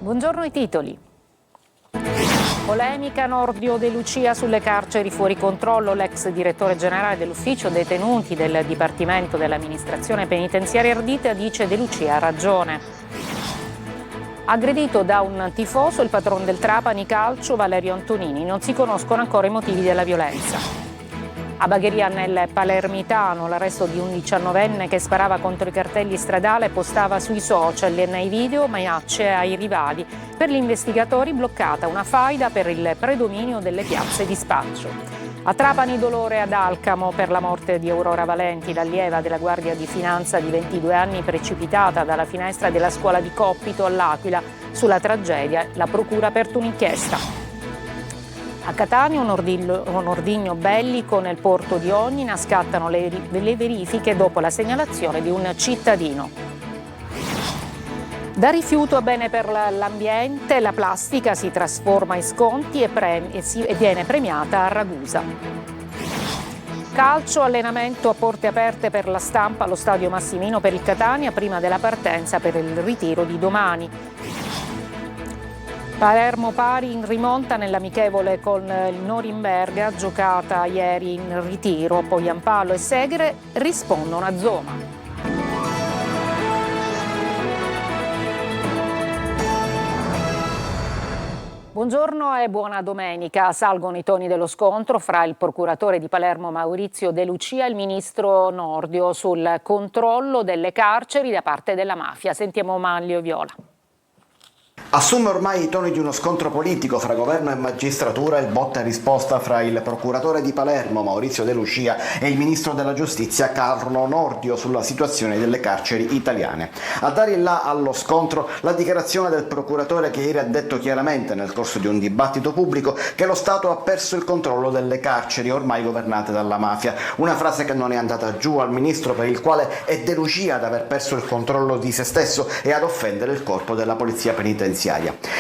Buongiorno ai titoli. Polemica Nordio De Lucia sulle carceri fuori controllo. L'ex direttore generale dell'ufficio detenuti del Dipartimento dell'amministrazione penitenziaria Ardita dice De Lucia ha ragione. Aggredito da un tifoso il patron del Trapani Calcio Valerio Antonini. Non si conoscono ancora i motivi della violenza. A Bagheria nel Palermitano l'arresto di un 19enne che sparava contro i cartelli stradali e postava sui social nei video minacce ai rivali. Per gli investigatori bloccata una faida per il predominio delle piazze di spaccio. A Trapani dolore ad Alcamo per la morte di Aurora Valenti, l'allieva della Guardia di Finanza di 22 anni precipitata dalla finestra della scuola di Coppito all'Aquila. Sulla tragedia la procura ha aperto un'inchiesta. A Catania un ordigno bellico nel porto di Ognina, scattano le verifiche dopo la segnalazione di un cittadino. Da rifiuto a bene per l'ambiente, la plastica si trasforma in sconti e viene premiata a Ragusa. Calcio, allenamento a porte aperte per la stampa allo stadio Massimino per il Catania prima della partenza per il ritiro di domani. Palermo pari in rimonta nell'amichevole con il Norimberga, giocata ieri in ritiro, poi Ampallo e Segre rispondono a Zoma. Buongiorno e buona domenica. Salgono i toni dello scontro fra il procuratore di Palermo Maurizio De Lucia e il ministro Nordio sul controllo delle carceri da parte della mafia. Sentiamo Manlio Viola. Assume ormai i toni di uno scontro politico fra governo e magistratura il botta e risposta fra il procuratore di Palermo Maurizio De Lucia e il ministro della giustizia Carlo Nordio sulla situazione delle carceri italiane. A dare il là allo scontro la dichiarazione del procuratore che ieri ha detto chiaramente nel corso di un dibattito pubblico che lo Stato ha perso il controllo delle carceri ormai governate dalla mafia, una frase che non è andata giù al ministro, per il quale è De Lucia ad aver perso il controllo di se stesso e ad offendere il corpo della polizia penitenziaria.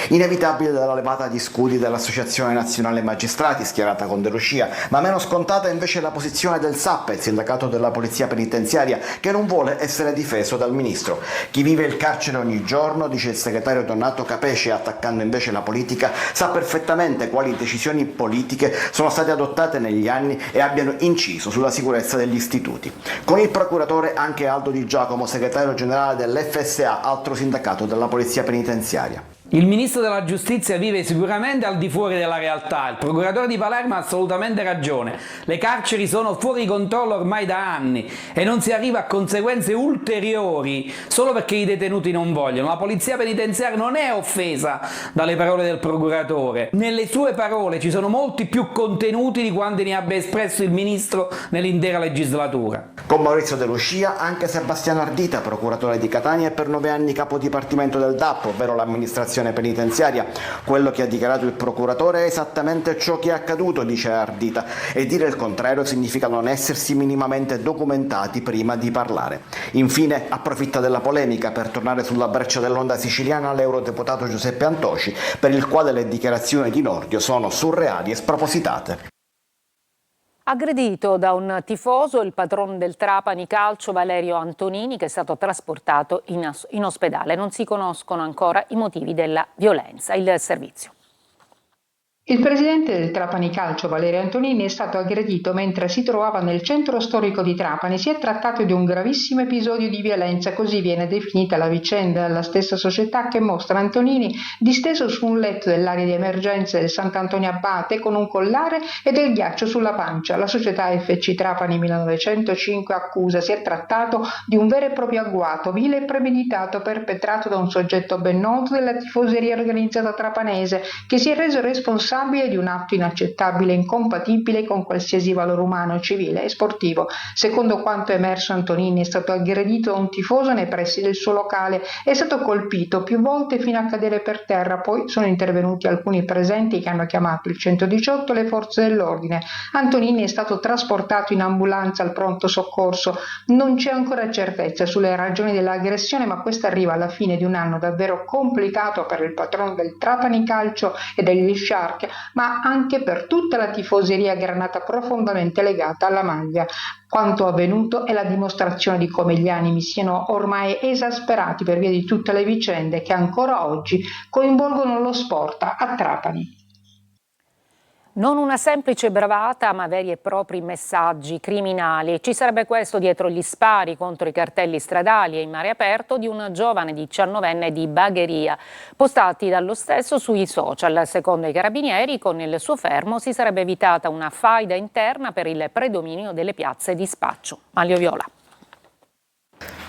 Inevitabile dalla levata di scudi dell'Associazione Nazionale Magistrati schierata con De Lucia, ma meno scontata invece la posizione del SAP, il sindacato della polizia penitenziaria, che non vuole essere difeso dal ministro. Chi vive il carcere ogni giorno, dice il segretario Donato Capece, attaccando invece la politica, sa perfettamente quali decisioni politiche sono state adottate negli anni e abbiano inciso sulla sicurezza degli istituti. Con il procuratore anche Aldo Di Giacomo, segretario generale dell'FSA, altro sindacato della polizia penitenziaria. Il ministro della giustizia vive sicuramente al di fuori della realtà, il procuratore di Palermo ha assolutamente ragione, le carceri sono fuori controllo ormai da anni e non si arriva a conseguenze ulteriori solo perché i detenuti non vogliono. La polizia penitenziaria non è offesa dalle parole del procuratore, nelle sue parole ci sono molti più contenuti di quanti ne abbia espresso il ministro nell'intera legislatura. Con Maurizio De Lucia anche Sebastiano Ardita, procuratore di Catania e per 9 anni capo dipartimento del DAP, ovvero l'amministrazione penitenziaria. Quello che ha dichiarato il procuratore è esattamente ciò che è accaduto, dice Ardita, e dire il contrario significa non essersi minimamente documentati prima di parlare. Infine approfitta della polemica per tornare sulla breccia dell'onda siciliana l'eurodeputato Giuseppe Antoci, per il quale le dichiarazioni di Nordio sono surreali e spropositate. Aggredito da un tifoso il patron del Trapani Calcio Valerio Antonini, che è stato trasportato in ospedale. Non si conoscono ancora i motivi della violenza. Il servizio. Il presidente del Trapani Calcio, Valerio Antonini, è stato aggredito mentre si trovava nel centro storico di Trapani. Si è trattato di un gravissimo episodio di violenza, così viene definita la vicenda dalla stessa società, che mostra Antonini disteso su un letto dell'area di emergenza del Sant'Antonio Abate con un collare e del ghiaccio sulla pancia. La società FC Trapani 1905 accusa si è trattato di un vero e proprio agguato, vile e premeditato, perpetrato da un soggetto ben noto della tifoseria organizzata trapanese, che si è reso responsabile di un atto inaccettabile e incompatibile con qualsiasi valore umano, civile e sportivo. Secondo quanto emerso, Antonini è stato aggredito da un tifoso nei pressi del suo locale, è stato colpito più volte fino a cadere per terra, poi sono intervenuti alcuni presenti che hanno chiamato il 118 e le forze dell'ordine. Antonini è stato trasportato in ambulanza al pronto soccorso. Non c'è ancora certezza sulle ragioni dell'aggressione, ma questa arriva alla fine di un anno davvero complicato per il patrono del Trapani Calcio e degli Shark, Bastia, ma anche per tutta la tifoseria granata profondamente legata alla maglia. Quanto avvenuto è la dimostrazione di come gli animi siano ormai esasperati per via di tutte le vicende che ancora oggi coinvolgono lo sport a Trapani. Non una semplice bravata, ma veri e propri messaggi criminali. Ci sarebbe questo dietro gli spari contro i cartelli stradali e in mare aperto di un giovane 19enne di Bagheria, postati dallo stesso sui social. Secondo i carabinieri, con il suo fermo si sarebbe evitata una faida interna per il predominio delle piazze di spaccio. Manlio Viola.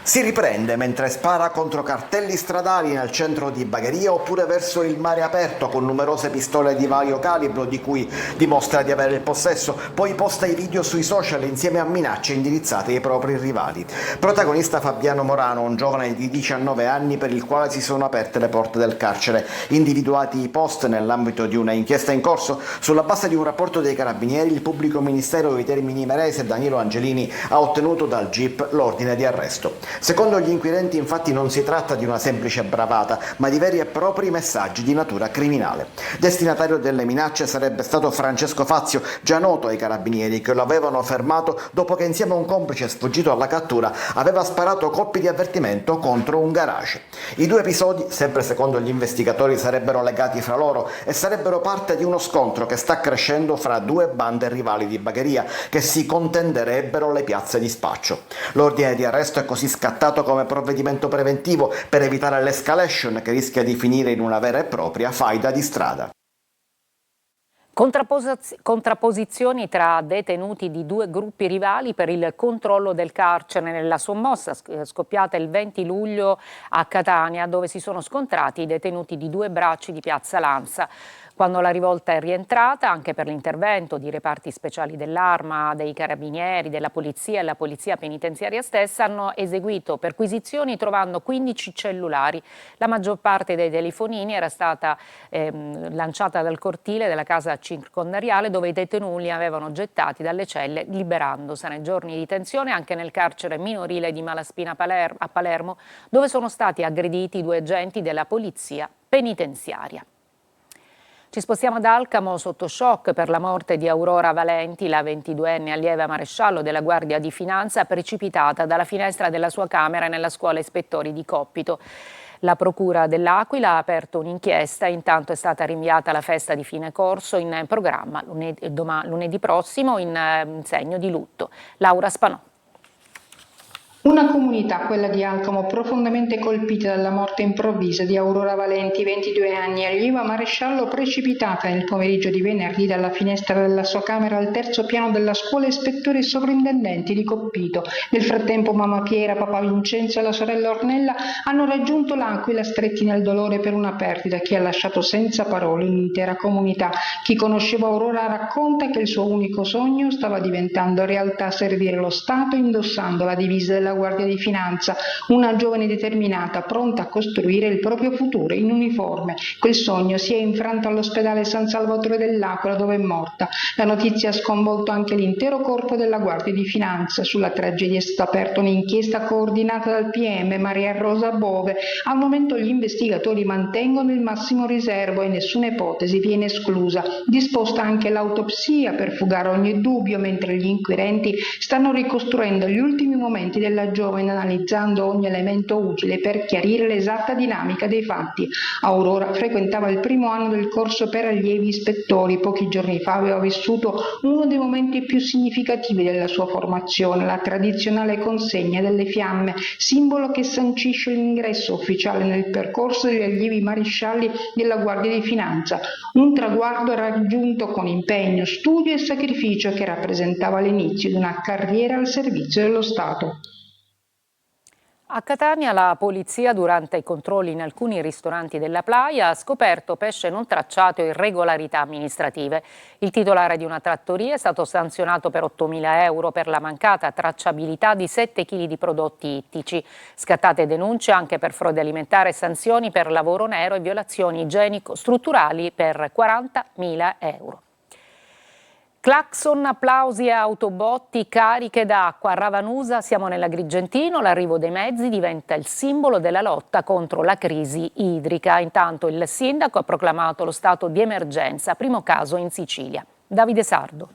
Si riprende mentre spara contro cartelli stradali nel centro di Bagheria oppure verso il mare aperto con numerose pistole di vario calibro di cui dimostra di avere il possesso, poi posta i video sui social insieme a minacce indirizzate ai propri rivali. Protagonista Fabiano Morano, un giovane di 19 anni per il quale si sono aperte le porte del carcere. Individuati i post nell'ambito di una inchiesta in corso, sulla base di un rapporto dei carabinieri, il pubblico ministero di Termini Imerese Danilo Angelini ha ottenuto dal GIP l'ordine di arresto. Secondo gli inquirenti, infatti, non si tratta di una semplice bravata, ma di veri e propri messaggi di natura criminale. Destinatario delle minacce sarebbe stato Francesco Fazio, già noto ai carabinieri, che lo avevano fermato dopo che insieme a un complice sfuggito alla cattura aveva sparato colpi di avvertimento contro un garage. I due episodi, sempre secondo gli investigatori, sarebbero legati fra loro e sarebbero parte di uno scontro che sta crescendo fra due bande rivali di Bagheria che si contenderebbero le piazze di spaccio. L'ordine di arresto è così scattato come provvedimento preventivo per evitare l'escalation che rischia di finire in una vera e propria faida di strada. Contrapposizioni tra detenuti di due gruppi rivali per il controllo del carcere nella sommossa scoppiata il 20 luglio a Catania, dove si sono scontrati i detenuti di due bracci di Piazza Lanza. Quando la rivolta è rientrata, anche per l'intervento di reparti speciali dell'Arma, dei Carabinieri, della Polizia e la Polizia Penitenziaria stessa, hanno eseguito perquisizioni trovando 15 cellulari. La maggior parte dei telefonini era stata lanciata dal cortile della casa circondariale dove i detenuti li avevano gettati dalle celle liberandosene. Giorni di tensione anche nel carcere minorile di Malaspina a Palermo, dove sono stati aggrediti due agenti della Polizia Penitenziaria. Ci spostiamo ad Alcamo, sotto shock per la morte di Aurora Valenti, la 22enne allieva maresciallo della Guardia di Finanza, precipitata dalla finestra della sua camera nella scuola ispettori di Coppito. La Procura dell'Aquila ha aperto un'inchiesta, intanto è stata rinviata la festa di fine corso in programma lunedì prossimo in segno di lutto. Laura Spanò. Una comunità, quella di Alcamo, profondamente colpita dalla morte improvvisa di Aurora Valenti, 22 anni, allieva maresciallo, precipitata nel pomeriggio di venerdì dalla finestra della sua camera al terzo piano della scuola ispettori sovrintendenti di Coppito. Nel frattempo mamma Piera, papà Vincenzo e la sorella Ornella hanno raggiunto l'Aquila stretti nel dolore per una perdita che ha lasciato senza parole un'intera comunità. Chi conosceva Aurora racconta che il suo unico sogno stava diventando realtà: servire lo Stato indossando la divisa della Guardia di Finanza, una giovane determinata, pronta a costruire il proprio futuro in uniforme. Quel sogno si è infranto all'ospedale San Salvatore dell'Aquila, dove è morta. La notizia ha sconvolto anche l'intero corpo della Guardia di Finanza. Sulla tragedia è stata aperta un'inchiesta coordinata dal PM Maria Rosa Bove. Al momento gli investigatori mantengono il massimo riservo e nessuna ipotesi viene esclusa. Disposta anche l'autopsia per fugare ogni dubbio, mentre gli inquirenti stanno ricostruendo gli ultimi momenti della giovane, analizzando ogni elemento utile per chiarire l'esatta dinamica dei fatti. Aurora frequentava il primo anno del corso per allievi ispettori. Pochi giorni fa aveva vissuto uno dei momenti più significativi della sua formazione, la tradizionale consegna delle fiamme, simbolo che sancisce l'ingresso ufficiale nel percorso degli allievi marescialli della Guardia di Finanza. Un traguardo raggiunto con impegno, studio e sacrificio che rappresentava l'inizio di una carriera al servizio dello Stato. A Catania la polizia, durante i controlli in alcuni ristoranti della Playa, ha scoperto pesce non tracciato e irregolarità amministrative. Il titolare di una trattoria è stato sanzionato per 8.000 euro per la mancata tracciabilità di 7 kg di prodotti ittici. Scattate denunce anche per frode alimentare e sanzioni per lavoro nero e violazioni igienico-strutturali per 40.000 euro. Clacson, applausi e autobotti cariche d'acqua. A Ravanusa siamo nell'Agrigentino, l'arrivo dei mezzi diventa il simbolo della lotta contro la crisi idrica. Intanto il sindaco ha proclamato lo stato di emergenza, primo caso in Sicilia. Davide Sardo.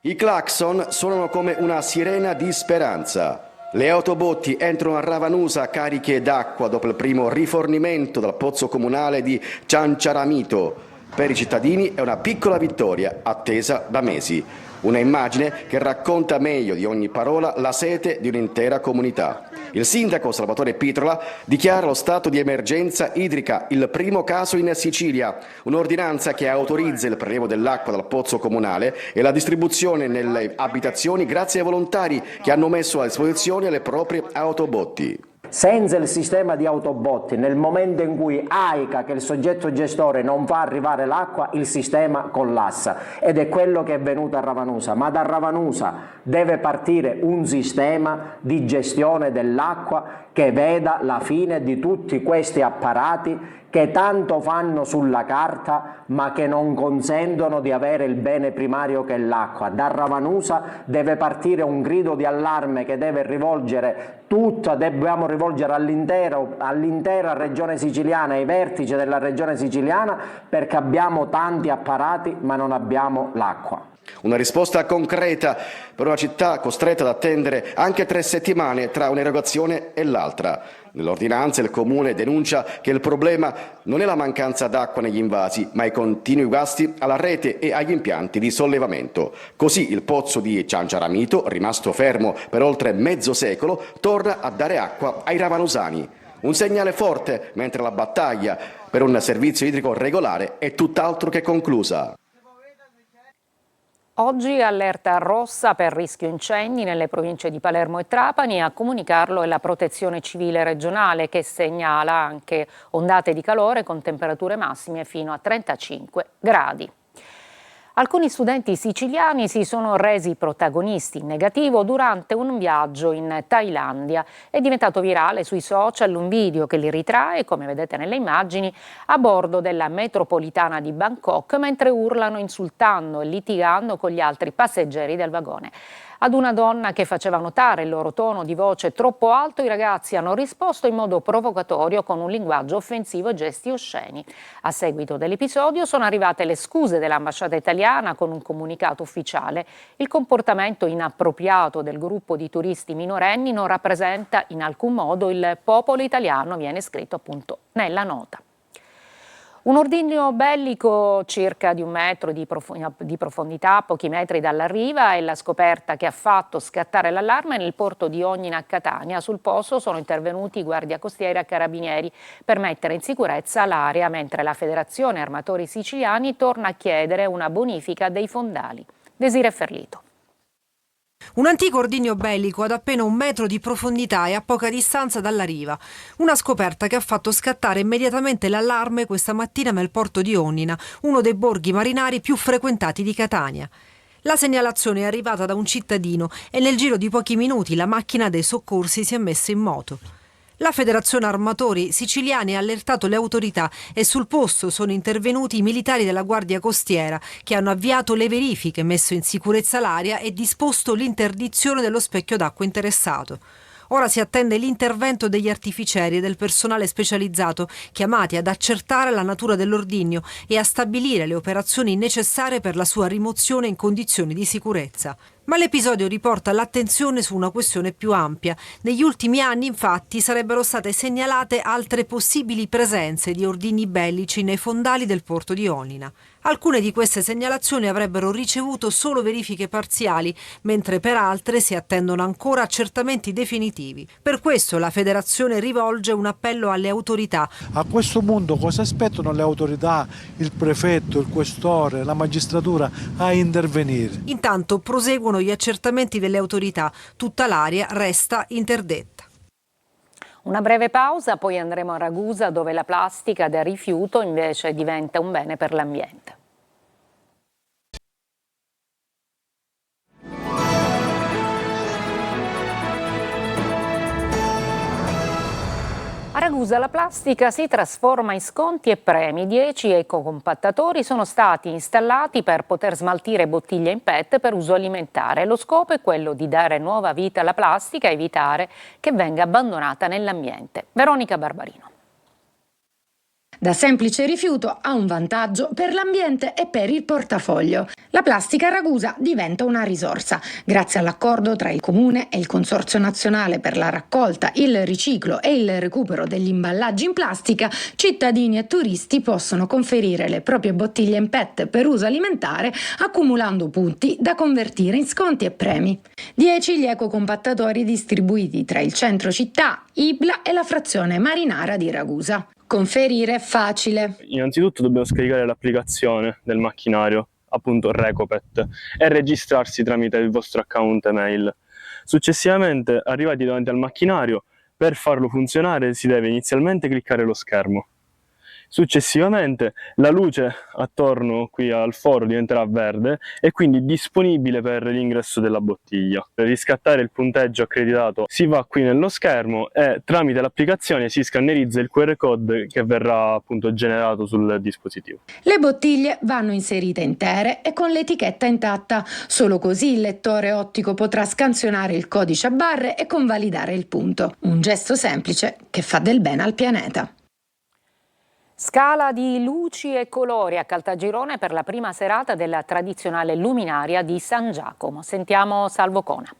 I clacson suonano come una sirena di speranza. Le autobotti entrano a Ravanusa cariche d'acqua dopo il primo rifornimento dal pozzo comunale di Cianciaramito. Per i cittadini è una piccola vittoria attesa da mesi. Una immagine che racconta meglio di ogni parola la sete di un'intera comunità. Il sindaco Salvatore Pitrola dichiara lo stato di emergenza idrica, il primo caso in Sicilia, un'ordinanza che autorizza il prelievo dell'acqua dal pozzo comunale e la distribuzione nelle abitazioni grazie ai volontari che hanno messo a disposizione le proprie autobotti. Senza il sistema di autobotti, nel momento in cui AICA, che è il soggetto gestore, non fa arrivare l'acqua, il sistema collassa, ed è quello che è venuto a Ravanusa. Ma da Ravanusa deve partire un sistema di gestione dell'acqua che veda la fine di tutti questi apparati che tanto fanno sulla carta ma che non consentono di avere il bene primario che è l'acqua. Da Ravanusa deve partire un grido di allarme che deve rivolgere dobbiamo rivolgere all'intera regione siciliana, ai vertici della regione siciliana, perché abbiamo tanti apparati ma non abbiamo l'acqua. Una risposta concreta per una città costretta ad attendere anche 3 settimane tra un'erogazione e l'altra. Nell'ordinanza il Comune denuncia che il problema non è la mancanza d'acqua negli invasi, ma i continui guasti alla rete e agli impianti di sollevamento. Così il pozzo di Cianciaramito, rimasto fermo per oltre mezzo secolo, torna a dare acqua ai ravanusani. Un segnale forte, mentre la battaglia per un servizio idrico regolare è tutt'altro che conclusa. Oggi allerta rossa per rischio incendi nelle province di Palermo e Trapani. A comunicarlo è la Protezione Civile regionale, che segnala anche ondate di calore con temperature massime fino a 35 gradi. Alcuni studenti siciliani si sono resi protagonisti in negativo durante un viaggio in Thailandia. È diventato virale sui social un video che li ritrae, come vedete nelle immagini, a bordo della metropolitana di Bangkok mentre urlano insultando e litigando con gli altri passeggeri del vagone. Ad una donna che faceva notare il loro tono di voce troppo alto, i ragazzi hanno risposto in modo provocatorio con un linguaggio offensivo e gesti osceni. A seguito dell'episodio sono arrivate le scuse dell'ambasciata italiana con un comunicato ufficiale. Il comportamento inappropriato del gruppo di turisti minorenni non rappresenta in alcun modo il popolo italiano, viene scritto appunto nella nota. Un ordigno bellico circa di 1 metro di profondità, a pochi metri dalla riva, è la scoperta che ha fatto scattare l'allarme nel porto di Ognina a Catania. Sul posto sono intervenuti guardia costiera e carabinieri per mettere in sicurezza l'area, mentre la Federazione Armatori Siciliani torna a chiedere una bonifica dei fondali. Desiree Ferlito. Un antico ordigno bellico ad appena 1 metro di profondità e a poca distanza dalla riva. Una scoperta che ha fatto scattare immediatamente l'allarme questa mattina nel porto di Onnina, uno dei borghi marinari più frequentati di Catania. La segnalazione è arrivata da un cittadino e nel giro di pochi minuti la macchina dei soccorsi si è messa in moto. La Federazione Armatori Siciliani ha allertato le autorità e sul posto sono intervenuti i militari della Guardia Costiera che hanno avviato le verifiche, messo in sicurezza l'area e disposto l'interdizione dello specchio d'acqua interessato. Ora si attende l'intervento degli artificieri e del personale specializzato chiamati ad accertare la natura dell'ordigno e a stabilire le operazioni necessarie per la sua rimozione in condizioni di sicurezza. Ma l'episodio riporta l'attenzione su una questione più ampia. Negli ultimi anni, infatti, sarebbero state segnalate altre possibili presenze di ordigni bellici nei fondali del porto di Onnina. Alcune di queste segnalazioni avrebbero ricevuto solo verifiche parziali, mentre per altre si attendono ancora accertamenti definitivi. Per questo la Federazione rivolge un appello alle autorità. A questo punto cosa aspettano le autorità, il prefetto, il questore, la magistratura a intervenire? Intanto proseguono gli accertamenti delle autorità. Tutta l'area resta interdetta. Una breve pausa, poi andremo a Ragusa, dove la plastica da rifiuto invece diventa un bene per l'ambiente. A Ragusa la plastica si trasforma in sconti e premi. 10 ecocompattatori sono stati installati per poter smaltire bottiglie in PET per uso alimentare. Lo scopo è quello di dare nuova vita alla plastica e evitare che venga abbandonata nell'ambiente. Veronica Barbarino. Da semplice rifiuto a un vantaggio per l'ambiente e per il portafoglio. La plastica a Ragusa diventa una risorsa. Grazie all'accordo tra il Comune e il Consorzio Nazionale per la raccolta, il riciclo e il recupero degli imballaggi in plastica, cittadini e turisti possono conferire le proprie bottiglie in PET per uso alimentare, accumulando punti da convertire in sconti e premi. 10 gli ecocompattatori distribuiti tra il centro città, Ibla e la frazione marinara di Ragusa. Conferire è facile. Innanzitutto dobbiamo scaricare l'applicazione del macchinario, appunto Recopet, e registrarsi tramite il vostro account email. Successivamente, arrivati davanti al macchinario, per farlo funzionare si deve inizialmente cliccare lo schermo. Successivamente la luce attorno qui al foro diventerà verde e quindi disponibile per l'ingresso della bottiglia. Per riscattare il punteggio accreditato si va qui nello schermo e tramite l'applicazione si scannerizza il QR code che verrà appunto generato sul dispositivo. Le bottiglie vanno inserite intere e con l'etichetta intatta. Solo così il lettore ottico potrà scansionare il codice a barre e convalidare il punto. Un gesto semplice che fa del bene al pianeta. Scala di luci e colori a Caltagirone per la prima serata della tradizionale luminaria di San Giacomo. Sentiamo Salvo Cona.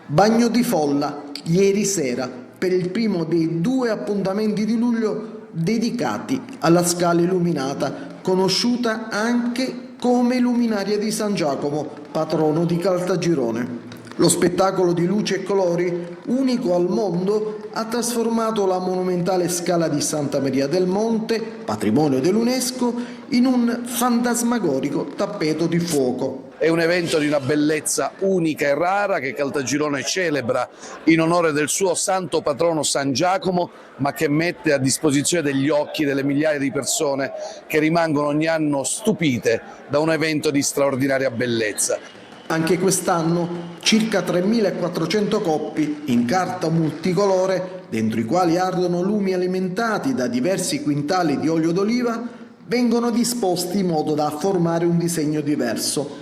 Bagno di folla ieri sera per il primo dei 2 appuntamenti di luglio dedicati alla Scala illuminata, conosciuta anche come luminaria di San Giacomo, patrono di Caltagirone. Lo spettacolo di luci e colori, unico al mondo, ha trasformato la monumentale Scala di Santa Maria del Monte, patrimonio dell'UNESCO, in un fantasmagorico tappeto di fuoco. È un evento di una bellezza unica e rara che Caltagirone celebra in onore del suo santo patrono San Giacomo, ma che mette a disposizione degli occhi delle migliaia di persone che rimangono ogni anno stupite da un evento di straordinaria bellezza. Anche quest'anno circa 3.400 coppi in carta multicolore, dentro i quali ardono lumi alimentati da diversi quintali di olio d'oliva, vengono disposti in modo da formare un disegno diverso.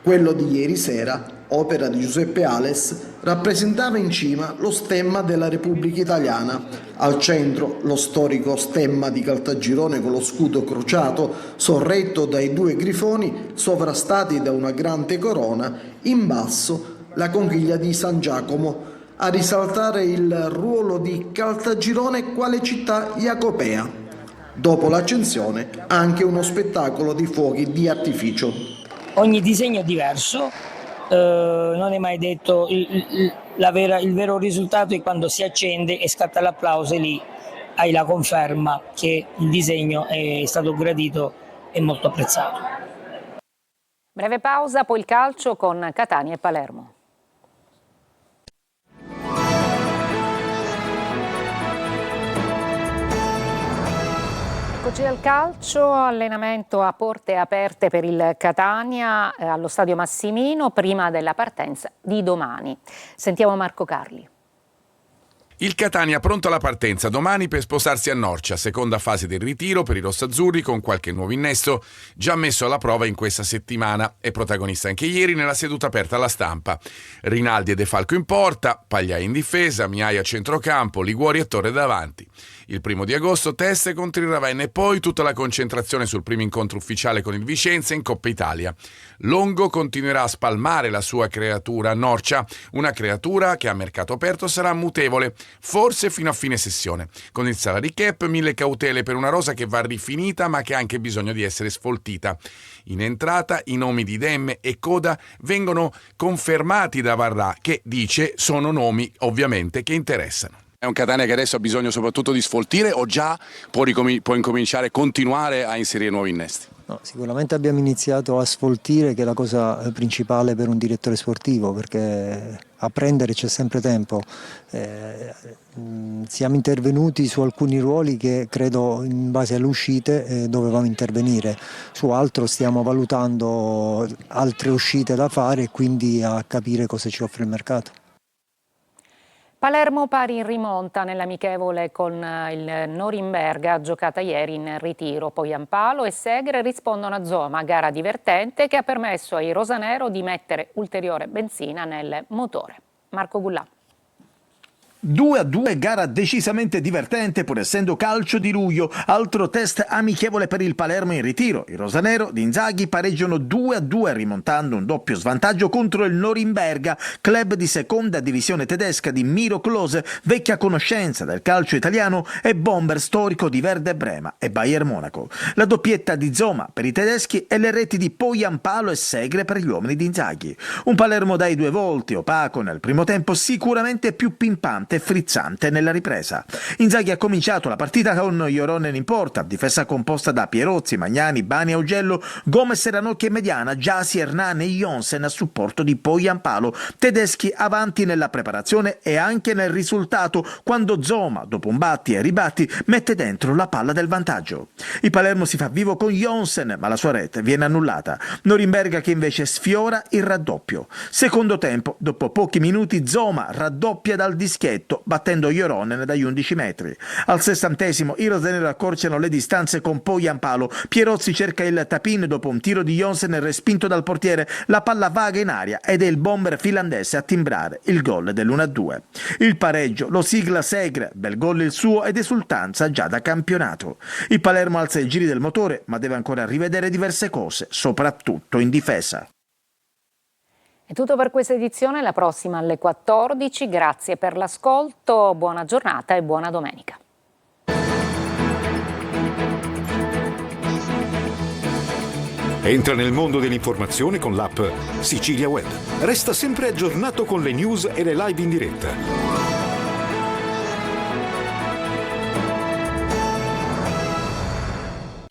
Quello di ieri sera, opera di Giuseppe Ales, rappresentava in cima lo stemma della Repubblica Italiana. Al centro lo storico stemma di Caltagirone con lo scudo crociato, sorretto dai 2 grifoni sovrastati da una grande corona, in basso la conchiglia di San Giacomo, a risaltare il ruolo di Caltagirone quale città jacopea. Dopo l'accensione anche uno spettacolo di fuochi di artificio. Ogni disegno è diverso, non è mai detto, il vero risultato è quando si accende e scatta l'applauso e lì hai la conferma che il disegno è stato gradito e molto apprezzato. Breve pausa, poi il calcio con Catania e Palermo. Eccoci al calcio, allenamento a porte aperte per il Catania allo Stadio Massimino prima della partenza di domani. Sentiamo Marco Carli. Il Catania pronto alla partenza domani per spostarsi a Norcia, seconda fase del ritiro per i rossazzurri con qualche nuovo innesto già messo alla prova in questa settimana e protagonista anche ieri nella seduta aperta alla stampa. Rinaldi e De Falco in porta, Pagliai in difesa, Miai a centrocampo, Liguori e Torre davanti. Il 1 agosto teste contro il Ravenna e poi tutta la concentrazione sul primo incontro ufficiale con il Vicenza in Coppa Italia. Longo continuerà a spalmare la sua creatura a Norcia, una creatura che a mercato aperto sarà mutevole, forse fino a fine sessione. Con il salary cap 1000 cautele per una rosa che va rifinita ma che ha anche bisogno di essere sfoltita. In entrata i nomi di Demme e Coda vengono confermati da Varrà che dice sono nomi ovviamente che interessano. È un Catania che adesso ha bisogno soprattutto di sfoltire o già può incominciare, continuare a inserire nuovi innesti? No, sicuramente abbiamo iniziato a sfoltire, che è la cosa principale per un direttore sportivo, perché a prendere c'è sempre tempo. Siamo intervenuti su alcuni ruoli che credo in base alle uscite dovevamo intervenire, su altro stiamo valutando altre uscite da fare e quindi a capire cosa ci offre il mercato. Palermo pari in rimonta nell'amichevole con il Norimberga, giocata ieri in ritiro. Poi Ampalo e Segre rispondono a Zoma, gara divertente che ha permesso ai rosanero di mettere ulteriore benzina nel motore. Marco Gullà. 2-2, gara decisamente divertente pur essendo calcio di luglio, altro test amichevole per il Palermo in ritiro. I rosanero di Inzaghi pareggiano 2-2 rimontando un doppio svantaggio contro il Norimberga, club di seconda divisione tedesca di Miro Klose, vecchia conoscenza del calcio italiano e bomber storico di Verde Brema e Bayern Monaco. La doppietta di Zoma per i tedeschi e le reti di Poyampalo e Segre per gli uomini di Inzaghi. Un Palermo dai due volti, opaco nel primo tempo, sicuramente più pimpante e frizzante nella ripresa. Inzaghi ha cominciato la partita con Joronen in porta, difesa composta da Pierozzi, Magnani, Bani, Augello, Gomez, Ranocchi e mediana, Giasi, Hernán e Jonsen a supporto di Poyampalo, tedeschi avanti nella preparazione e anche nel risultato quando Zoma, dopo un batti e ribatti, mette dentro la palla del vantaggio. Il Palermo si fa vivo con Jonsen, ma la sua rete viene annullata. Norimberga che invece sfiora il raddoppio. Secondo tempo, dopo pochi minuti Zoma raddoppia dal dischetto battendo Joronen dagli 11 metri. Al 60° i rosanero accorciano le distanze con Poyampalo. Pierozzi cerca il tap-in dopo un tiro di Jonsen respinto dal portiere. La palla vaga in aria ed è il bomber finlandese a timbrare il gol dell'1-2. Il pareggio lo sigla Segre, bel gol il suo ed esultanza già da campionato. Il Palermo alza i giri del motore ma deve ancora rivedere diverse cose, soprattutto in difesa. È tutto per questa edizione, la prossima alle 14. Grazie per l'ascolto, buona giornata e buona domenica. Entra nel mondo dell'informazione con l'app Sicilia Web. Resta sempre aggiornato con le news e le live in diretta.